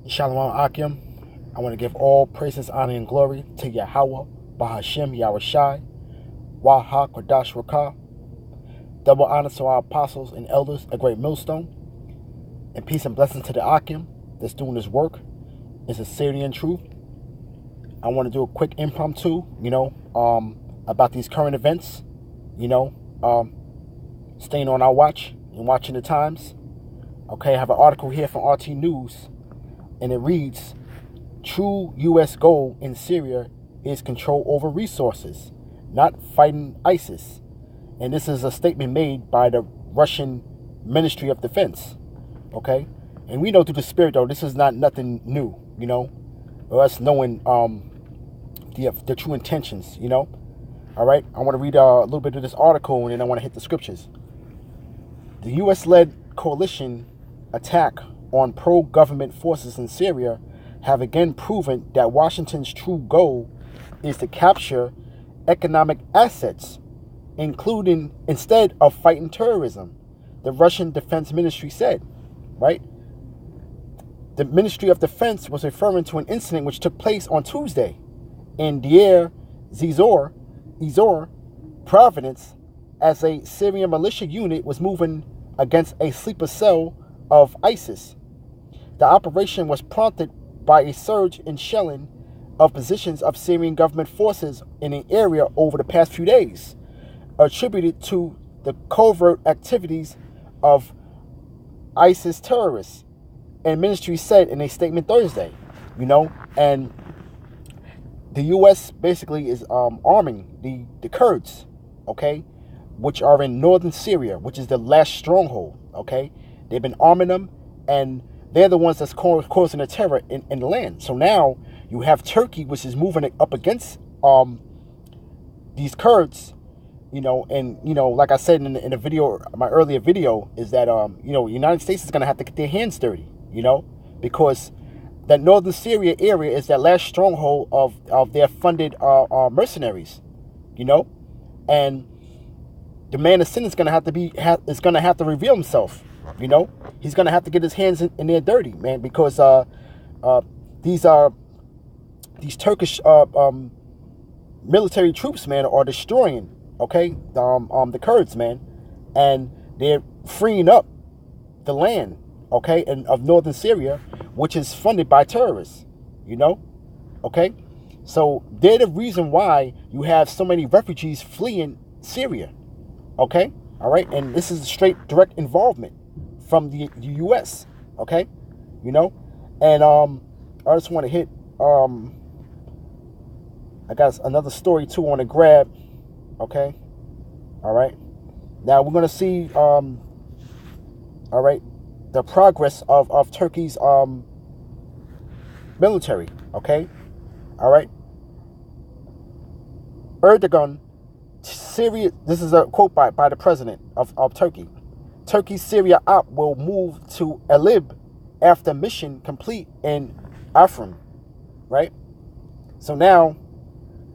Shalom Akim. I want to give all praises, honor, and glory to Yahweh, Bahashem, Yahushai, Waha, Kodash, Rakah. Double honor to our apostles and elders, a great millstone. And peace and blessings to the Akim that's doing this work. It's a Syrian truth. I want to do a quick impromptu, about these current events, staying on our watch and watching the times. Okay, I have an article here from RT News, and it reads, true U.S. goal in Syria is control over resources, not fighting ISIS. And this is a statement made by the Russian Ministry of Defense. Okay? And we know through the spirit, though, this is not nothing new, or us knowing the true intentions, All right? I want to read a little bit of this article, and then I want to hit the scriptures. The U.S.-led coalition attack on pro-government forces in Syria have again proven that Washington's true goal is to capture economic assets, including instead of fighting terrorism, the Russian Defense Ministry said, right? The Ministry of Defense was referring to an incident which took place on Tuesday in Deir Zor, Providence, as a Syrian militia unit was moving against a sleeper cell of ISIS. The operation was prompted by a surge in shelling of positions of Syrian government forces in the area over the past few days, attributed to the covert activities of ISIS terrorists, and ministry said in a statement Thursday, and the U.S. basically is arming the Kurds, okay, which are in northern Syria, which is the last stronghold, okay? They've been arming them, and they're the ones that's causing the terror in the land. So now you have Turkey, which is moving up against these Kurds, and, like I said in the video, my earlier video, is that, the United States is going to have to get their hands dirty, because that northern Syria area is that last stronghold of their funded mercenaries, and the man of sin is going to have to reveal himself. He's going to have to get his hands in there dirty, man, because these Turkish military troops, man, are destroying, the Kurds, man, and they're freeing up the land, and of northern Syria, which is funded by terrorists, so they're the reason why you have so many refugees fleeing Syria, all right, and this is straight direct involvement from the U.S., and I just want to hit, I got another story too I want to grab, all right, now we're going to see, all right, the progress of Turkey's military, all right, Erdogan, Syria, this is a quote by the president of Turkey. Turkey's Syria op will move to Idlib after mission complete in Afrin, right? So now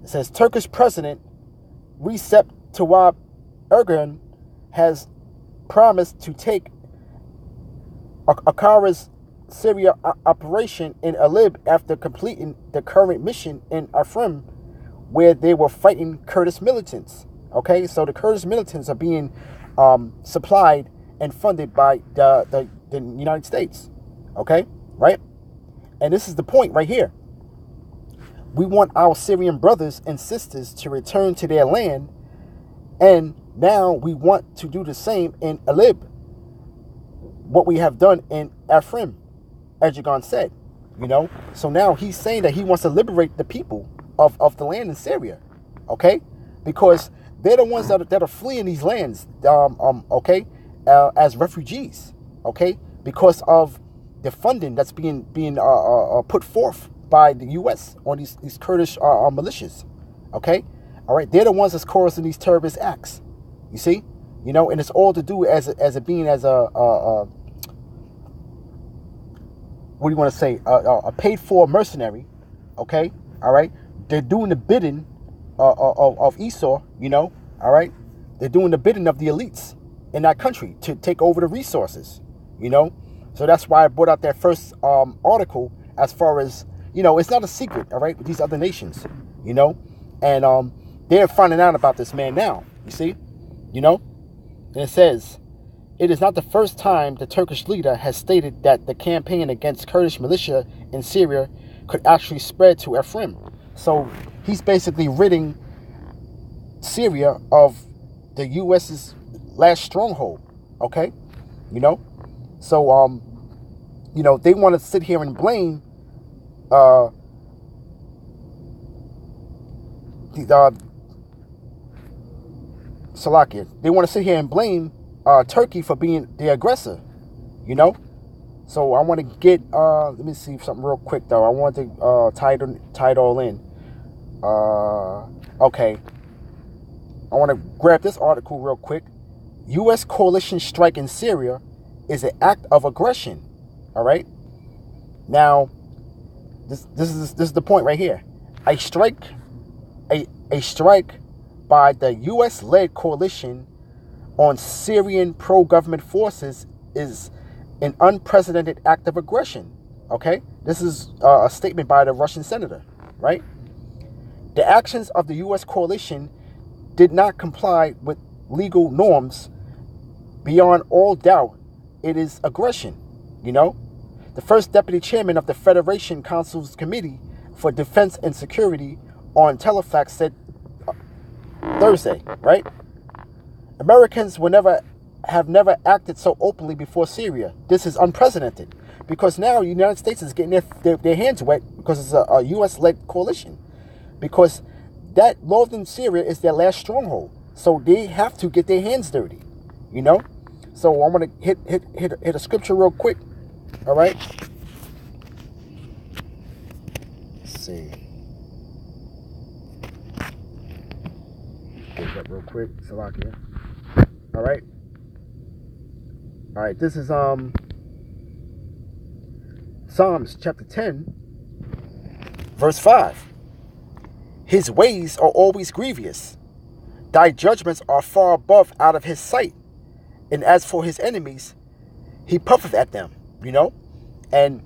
it says Turkish President Recep Tayyip Erdogan has promised to take Ankara''s Syria operation in Idlib after completing the current mission in Afrin, where they were fighting Kurdish militants. So the Kurdish militants are being supplied and funded by the United States. Right? And this is the point right here. We want our Syrian brothers and sisters to return to their land, and now we want to do the same in Idlib, what we have done in Afrin, Erdogan said, So now he's saying that he wants to liberate the people of the land in Syria, because they're the ones that are fleeing these lands, as refugees, because of the funding that's being put forth by the U.S. on these Kurdish militias, all right, they're the ones that's causing these terrorist acts, you see, and it's all to do as a what do you want to say, a paid for mercenary, all right, they're doing the bidding of Esau, all right, they're doing the bidding of the elites in that country to take over the resources, So that's why I brought out that first article as far as, it's not a secret, all right, with these other nations, and they're finding out about this man now, you see, and it says, it is not the first time the Turkish leader has stated that the campaign against Kurdish militia in Syria could actually spread to Afrin. So he's basically ridding Syria of the U.S.'s last stronghold, okay? So, they want to sit here and blame Salakia. They want to sit here and blame Turkey for being the aggressor, So I want to get, let me see something real quick, though. I want to tie it all in. Okay. I want to grab this article real quick. U.S. coalition strike in Syria is an act of aggression. All right. Now, this is the point right here. A strike by the U.S.-led coalition on Syrian pro-government forces is an unprecedented act of aggression. Okay, this is a statement by the Russian senator. Right. The actions of the U.S. coalition did not comply with legal norms. Beyond all doubt, it is aggression, The first deputy chairman of the Federation Council's Committee for Defense and Security on Telefax said Thursday, right? Americans have never acted so openly before Syria. This is unprecedented because now the United States is getting their hands wet because it's a U.S.-led coalition. Because that northern Syria is their last stronghold. So they have to get their hands dirty, So I'm going to hit a scripture real quick. All right. Let's see. Get that real quick. Salakia. All right. All right. This is Psalms chapter 10, verse 5. His ways are always grievous. Thy judgments are far above out of his sight. And as for his enemies, he puffeth at them, And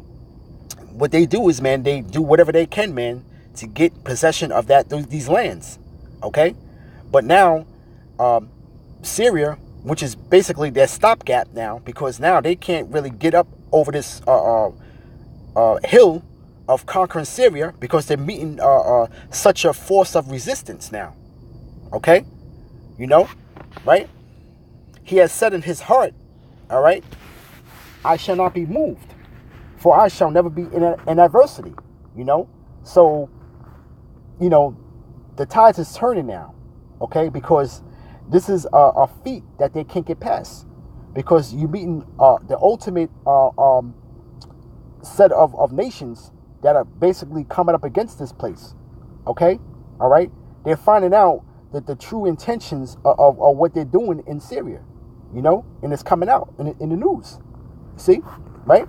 what they do is, man, they do whatever they can, man, to get possession of these lands, okay? But now, Syria, which is basically their stopgap now, because now they can't really get up over this hill of conquering Syria because they're meeting such a force of resistance now. Okay? Right? He has said in his heart, all right, I shall not be moved, for I shall never be in adversity. So, the tides is turning now. Okay? Because this is a feat that they can't get past. Because you're meeting the ultimate set of nations that are basically coming up against this place. Okay? All right? They're finding out that the true intentions of what they're doing in Syria, and it's coming out in the news. See? Right?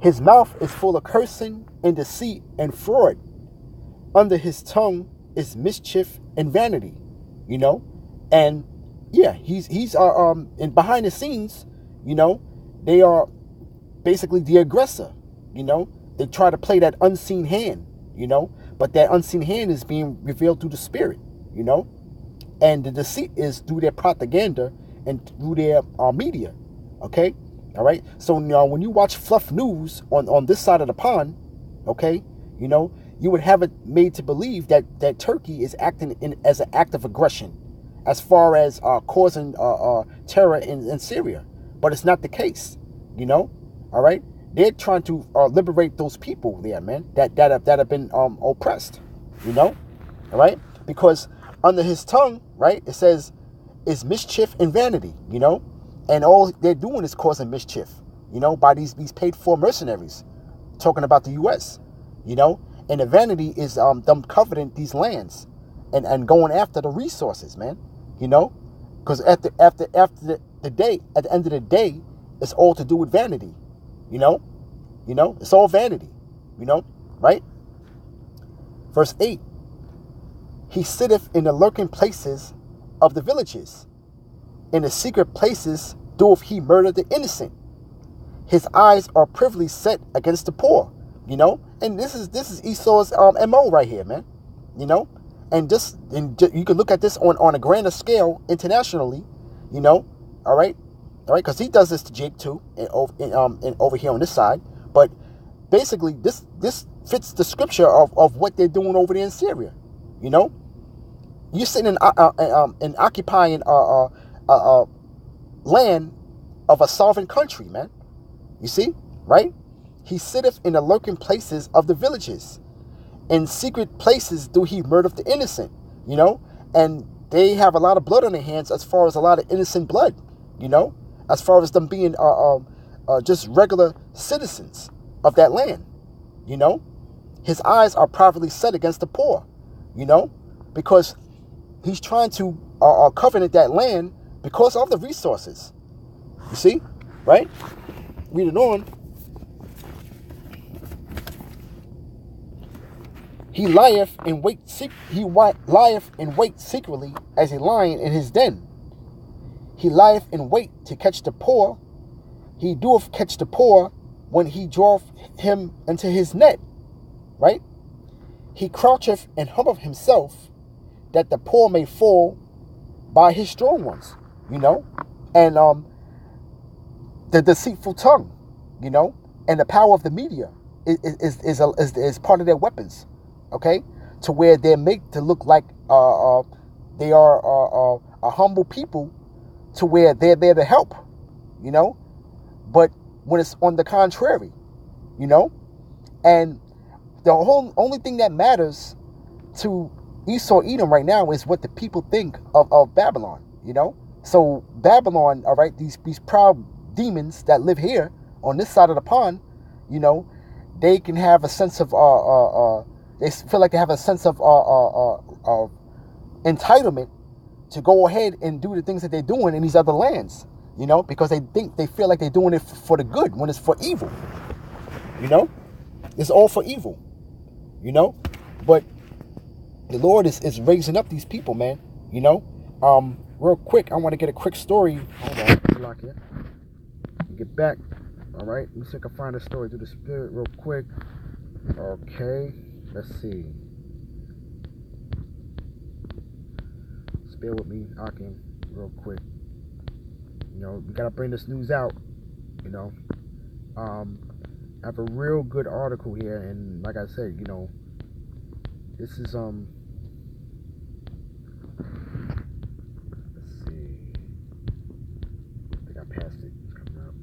His mouth is full of cursing and deceit and fraud. Under his tongue is mischief and vanity, And yeah, he's and behind the scenes, they are basically the aggressor, They try to play that unseen hand, But that unseen hand is being revealed through the spirit, And the deceit is through their propaganda and through their media, okay? All right? So now when you watch fluff news on this side of the pond, okay, you would have it made to believe that Turkey is acting as an act of aggression as far as causing terror in Syria. But it's not the case, All right? They're trying to liberate those people there, man, that have been oppressed, All right? Because under his tongue, right, it says, is mischief and vanity, And all they're doing is causing mischief, by these paid for mercenaries, talking about the U.S., And the vanity is them coveting these lands and going after the resources, man, Because after the day, at the end of the day, it's all to do with vanity, It's all vanity, right? Verse 8. He sitteth in the lurking places of the villages. In the secret places doeth he murder the innocent. His eyes are privily set against the poor, you know. And this is Esau's MO right here, man, you know. And you can look at this on a grander scale internationally, you know. All right, because he does this to Jake too, and over here on this side. But basically, this fits the scripture of what they're doing over there in Syria, you know. You're sitting in occupying land of a sovereign country, man. You see, right? He sitteth in the lurking places of the villages. In secret places do he murder the innocent, you know? And they have a lot of blood on their hands as far as a lot of innocent blood, you know? As far as them being just regular citizens of that land, you know? His eyes are privately set against the poor, you know? Because he's trying to covenant that land because of the resources. You see, right? Read it on. He lieth in wait. He lieth in wait secretly as a lion in his den. He lieth in wait to catch the poor. He doeth catch the poor when he draweth him into his net. Right? He croucheth and humbleth himself, that the poor may fall by his strong ones. You know, and the deceitful tongue, you know, and the power of the media is part of their weapons. Okay, to where they're made to look like they are a humble people, to where they're there to help, you know, but when it's on the contrary, you know, and the only thing that matters to Esau Edom right now is what the people think of Babylon, you know. So Babylon, all right, these proud demons that live here on this side of the pond, you know, they can have a sense of they feel like they have a sense of entitlement to go ahead and do the things that they're doing in these other lands, you know, because they feel like they're doing it for the good when it's for evil, you know. It's all for evil, you know. But the Lord is raising up these people, man, you know. Real quick, I want to get a quick story. Hold on, lock here. Get back. All right, let me see if I can find a story through the Spirit real quick. Okay, let's see. Bear with me, Akim, real quick. You know, we gotta bring this news out. You know, I have a real good article here, and like I said, you know, this is let's see. I think I passed it. It's coming up.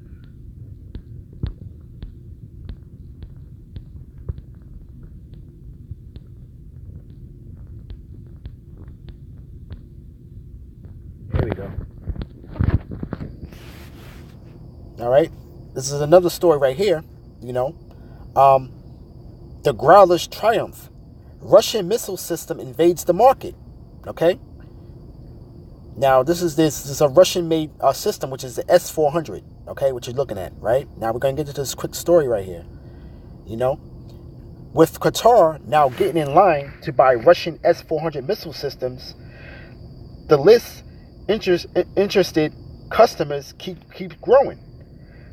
Here we go. All right, this is another story right here. You know, the Growler's triumph. Russian missile system invades the market. Okay. Now this is a Russian-made system, which is the S-400. Okay, which you're looking at right now. We're gonna get into this quick story right here. You know, with Qatar now getting in line to buy Russian S-400 missile systems, the list interested customers keep growing.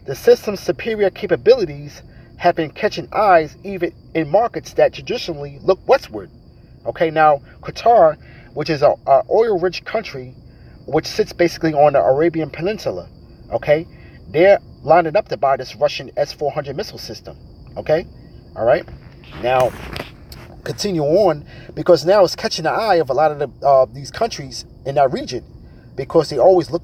The system's superior capabilities have been catching eyes even in markets that traditionally look westward. Okay, now Qatar, which is an oil-rich country, which sits basically on the Arabian Peninsula, okay, they're lining up to buy this Russian S-400 missile system. Okay, all right. Now, continue on, because now it's catching the eye of a lot of these countries in that region, because they always look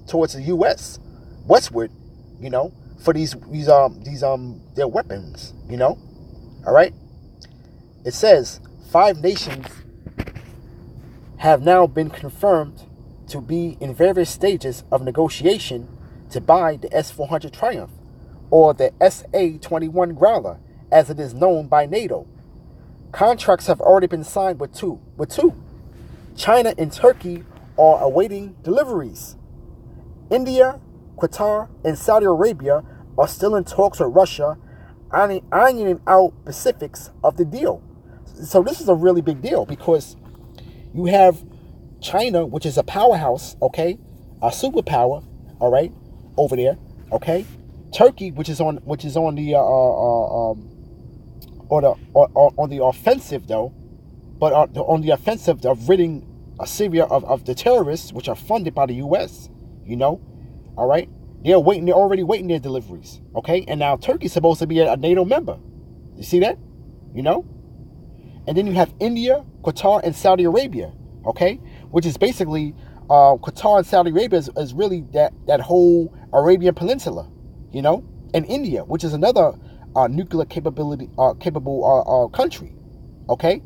towards the U.S. westward, you know, for these their weapons, you know. All right. It says 5 nations have now been confirmed to be in various stages of negotiation to buy the S-400 Triumph, or the SA-21 Growler, as it is known by NATO. Contracts have already been signed with two. China and Turkey are awaiting deliveries. India, Qatar, and Saudi Arabia are still in talks with Russia, ironing out specifics of the deal. So this is a really big deal, because you have China, which is a powerhouse, okay, a superpower, all right, over there, okay, Turkey, which is on the on the offensive though, but on the offensive of ridding Syria of the terrorists, which are funded by the U.S. All right, they're already waiting their deliveries. Okay, and now Turkey's supposed to be a NATO member. You see that? And then you have India, Qatar, and Saudi Arabia. Okay, which is basically Qatar and Saudi Arabia is really that whole Arabian Peninsula. And India, which is another nuclear capable country. Okay,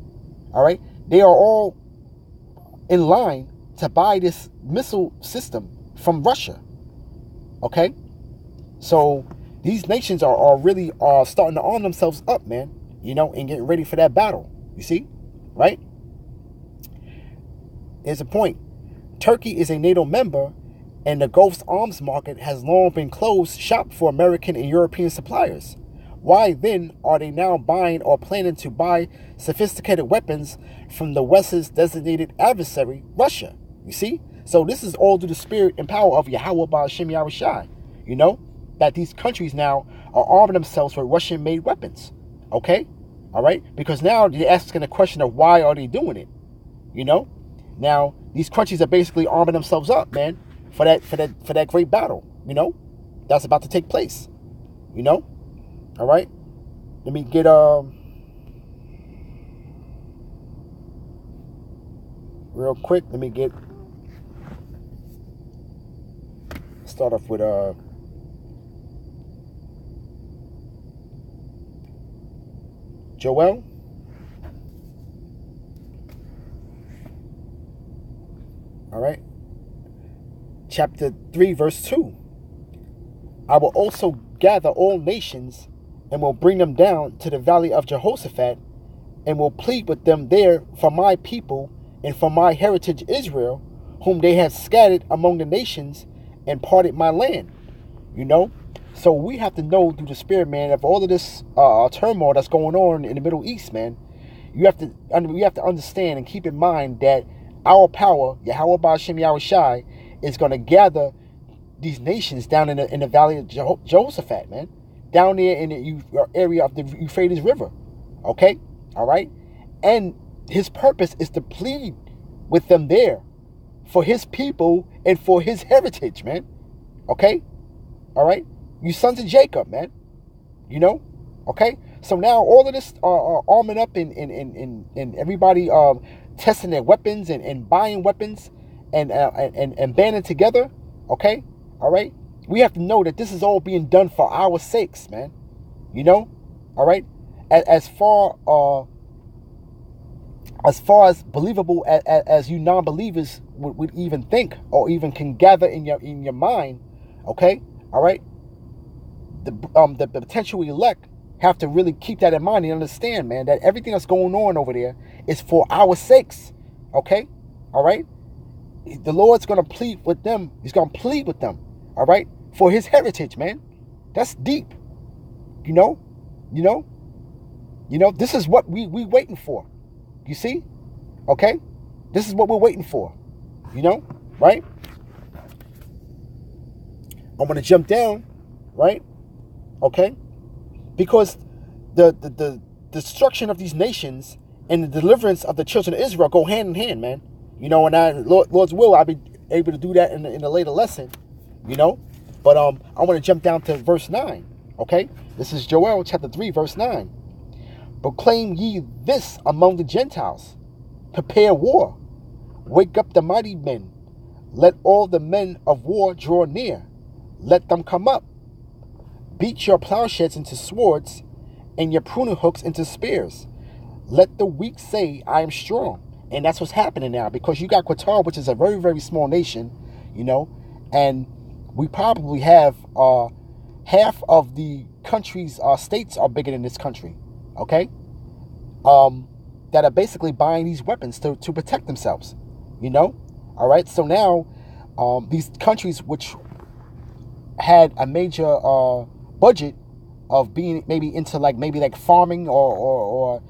all right, they are all in line to buy this missile system from Russia. Okay, so these nations are really starting to arm themselves up, man. And getting ready for that battle. You see, right? Here's a point: Turkey is a NATO member, and the Gulf's arms market has long been closed shop for American and European suppliers. Why then are they now buying or planning to buy sophisticated weapons from the West's designated adversary, Russia? You see? So this is all through the spirit and power of Yahweh Ba'ashem Yahushai. That these countries now are arming themselves with Russian-made weapons. Okay? All right? Because now they're asking the question of why are they doing it? Now these countries are basically arming themselves up, man, for that great battle, that's about to take place. All right? Let me get real quick, start off with Joel. All right. Chapter 3, verse 2. I will also gather all nations and will bring them down to the valley of Jehoshaphat and will plead with them there for my people and for my heritage Israel, whom they have scattered among the nations and parted my land. So we have to know through the spirit, man, of all of this turmoil that's going on in the Middle East, man. We have to understand and keep in mind that our power, Yahweh Ba'ashem Yahushai, is going to gather these nations down in the valley of Jehoshaphat, man. Down there in the area of the Euphrates River. Okay? All right? And his purpose is to plead with them there for his people and for his heritage, man. Okay? All right? You sons of Jacob, man. Okay? So now all of this arming up and everybody testing their weapons and buying weapons and banding together. Okay? All right? We have to know that this is all being done for our sakes, man. All right? As far as believable as you non-believers would even think or even can gather in your mind, okay? All right? The potential elect have to really keep that in mind and understand, man, that everything that's going on over there is for our sakes, okay? All right? The Lord's going to plead with them. He's going to plead with them, all right, for his heritage, man. That's deep, this is what we waiting for. You see? Okay? This is what we're waiting for. Right? I'm going to jump down, right? Okay? Because the destruction of these nations and the deliverance of the children of Israel go hand in hand, man. And Lord's will, I'll be able to do that in a later lesson, But I want to jump down to verse 9, okay? This is Joel chapter 3, verse 9. Proclaim ye this among the Gentiles. Prepare war. Wake up the mighty men. Let all the men of war draw near. Let them come up. Beat your plowshares into swords and your pruning hooks into spears. Let the weak say, I am strong. And that's what's happening now, because you got Qatar, which is a very, very small nation, and we probably have half of the country's states are bigger than this country. Okay, that are basically buying these weapons to protect themselves, all right. So now, these countries which had a major budget of being maybe into like farming or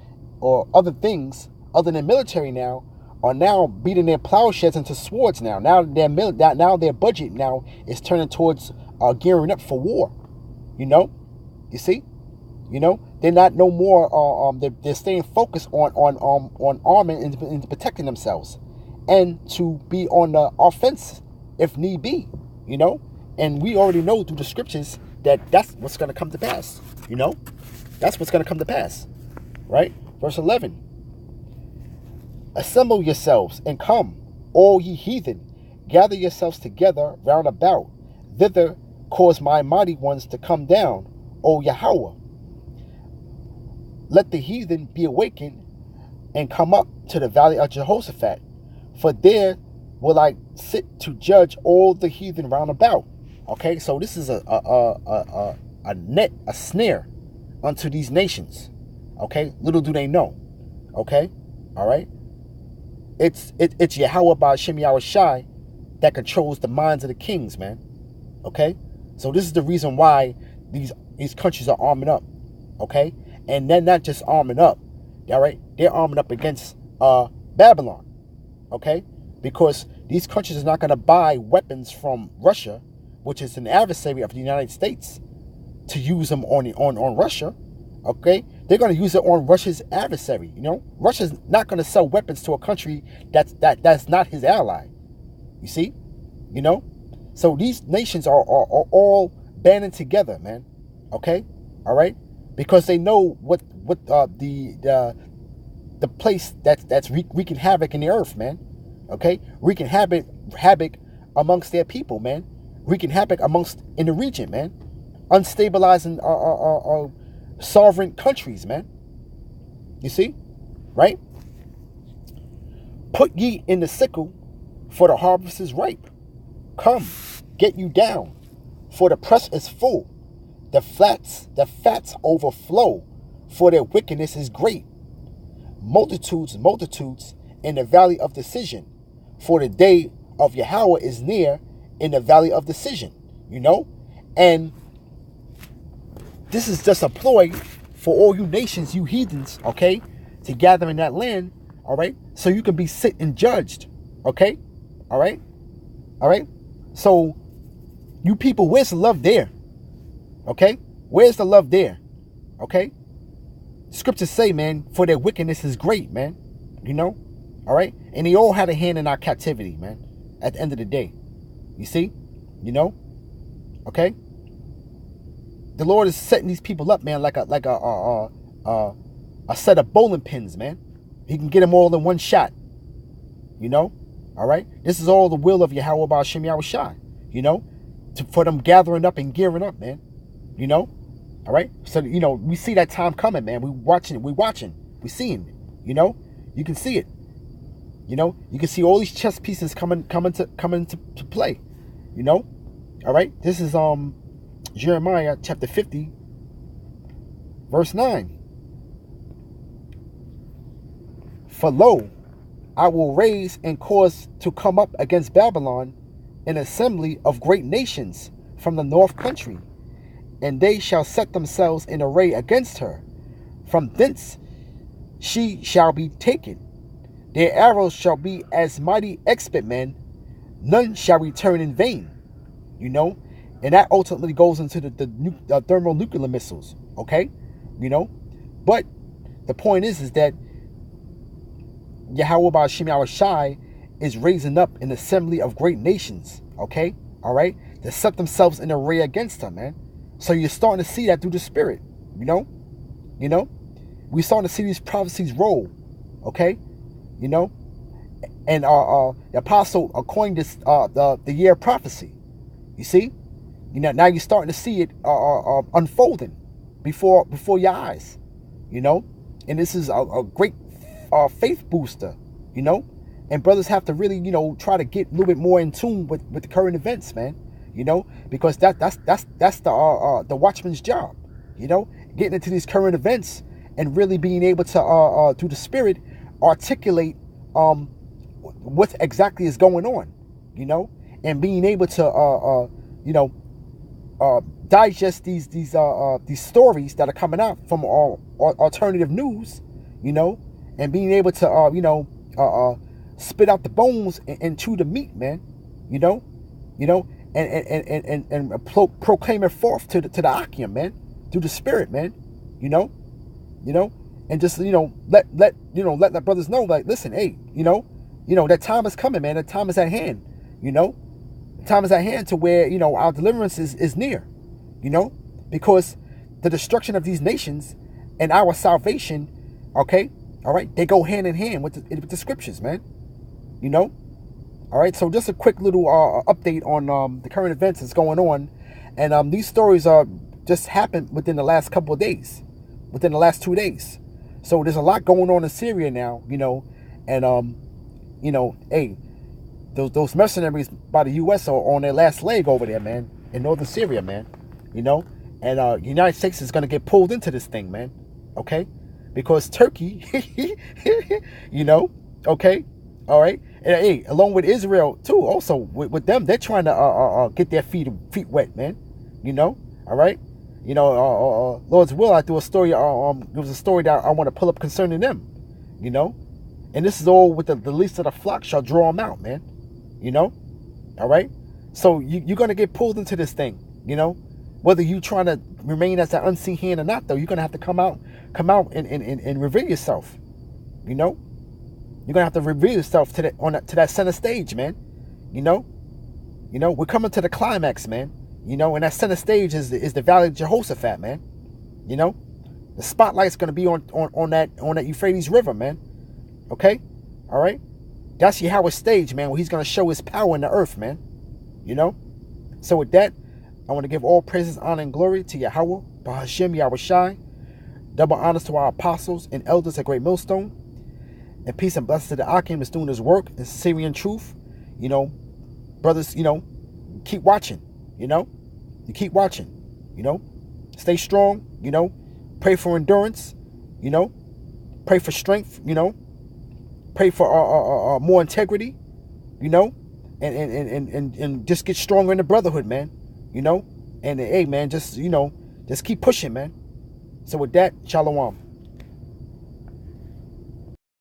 other things other than military now are now beating their plowshares into swords now. Now their budget now is turning towards gearing up for war. You know, you see, they're not no more. They're staying focused on arming and protecting themselves, and to be on the offense if need be. And we already know through the scriptures that that's what's going to come to pass. That's what's going to come to pass, right? Verse 11. Assemble yourselves and come, all ye heathen, gather yourselves together round about. Thither cause my mighty ones to come down, O Yahweh. Let the heathen be awakened and come up to the valley of Jehoshaphat, for there will I sit to judge all the heathen round about. Okay, so this is a snare unto these nations. Okay, little do they know. Okay, all right. It's Yahweh Ba'ashem Yahweh Shai that controls the minds of the kings, man. Okay, so this is the reason why these countries are arming up. Okay, and they're not just arming up. All right, they're arming up against Babylon. Okay, because these countries are not going to buy weapons from Russia, which is an adversary of the United States, to use them on Russia. Okay, they're going to use it on Russia's adversary. Russia's not going to sell weapons to a country that's not his ally. You see, so these nations are all banding together, man. Okay, all right, because they know what the place that's wreaking havoc in the earth, man. Okay, wreaking havoc amongst their people, man. Wreaking havoc in the region, man. Unstabilizing sovereign countries, man. You see, right? Put ye in the sickle, for the harvest is ripe. Come, get you down, for the press is full. The fats overflow, for their wickedness is great. Multitudes in the valley of decision, for the day of Yahweh is near in the valley of decision. And this is just a ploy for all you nations, you heathens, okay, to gather in that land, all right, so you can be sit and judged, okay, all right. So, you people, where's the love there? Okay, where's the love there? Okay, scriptures say, man, for their wickedness is great, man. All right, and they all had a hand in our captivity, man. At the end of the day, you see, okay. The Lord is setting these people up, man, like a set of bowling pins, man. He can get them all in one shot. All right. This is all the will of Yahweh Ba'ashem Yahweh Shai. For them gathering up and gearing up, man. All right. So we see that time coming, man. We watching. We seeing it. You can see it. You can see all these chess pieces coming to play. All right. This is Jeremiah chapter 50, verse 9. For lo, I will raise and cause to come up against Babylon an assembly of great nations from the north country, and they shall set themselves in array against her. From thence she shall be taken. Their arrows shall be as mighty expert men, none shall return in vain. And that ultimately goes into the thermonuclear missiles, okay? But the point is that Yahweh Ba'ashem Yahweh Shai is raising up an assembly of great nations, okay? All right? To set themselves in array against her, man. So you're starting to see that through the spirit, We're starting to see these prophecies roll, okay? And the apostle coined this the year of prophecy. You see? Now you're starting to see it unfolding before your eyes, and this is a great faith booster, and brothers have to really, try to get a little bit more in tune with the current events, man, because that's the watchman's job, getting into these current events and really being able to through the spirit articulate what exactly is going on, and being able to digest these stories that are coming out from alternative news, and being able to spit out the bones and chew the meat, man, proclaim it forth to the Akim, man, through the Spirit, man. You know, and just let the brothers know, like, listen, hey, that time is coming, man. That time is at hand. The time is at hand to where our deliverance is near. Because the destruction of these nations and our salvation, okay, all right, they go hand in hand with the scriptures, man. All right, so just a quick little update on the current events that's going on, and these stories just happened within the last couple of days, within the last 2 days. So there's a lot going on in Syria now, and hey, those mercenaries by the U.S. are on their last leg over there, man, in northern Syria, man. And the United States is gonna get pulled into this thing, man. Okay, because Turkey, okay, all right, and hey, along with Israel too. Also with them, they're trying to get their feet wet, man. All right. Lord's will, I do a story. There was a story that I want to pull up concerning them. And this is all with the least of the flock shall draw them out, man. All right. So you're gonna get pulled into this thing. Whether you trying to remain as an unseen hand or not, though, you're gonna have to come out and reveal yourself. You're gonna have to reveal yourself to that center stage, man. We're coming to the climax, man. And that center stage is the Valley of Jehoshaphat, man. The spotlight's gonna be on that Euphrates River, man. Okay, all right. That's Yahweh's stage, man, where He's gonna show His power in the earth, man. So with that, I want to give all praises, honor, and glory to Yahweh, Bahashem Yahushai. Double honors to our apostles and elders at Great Millstone. And peace and blessings to the Akim that's doing His work in Syrian truth. Brothers, keep watching. You keep watching. Stay strong. Pray for endurance. Pray for strength. Pray for more integrity. And just get stronger in the brotherhood, man. And hey, man, just keep pushing, man. So with that, shalom.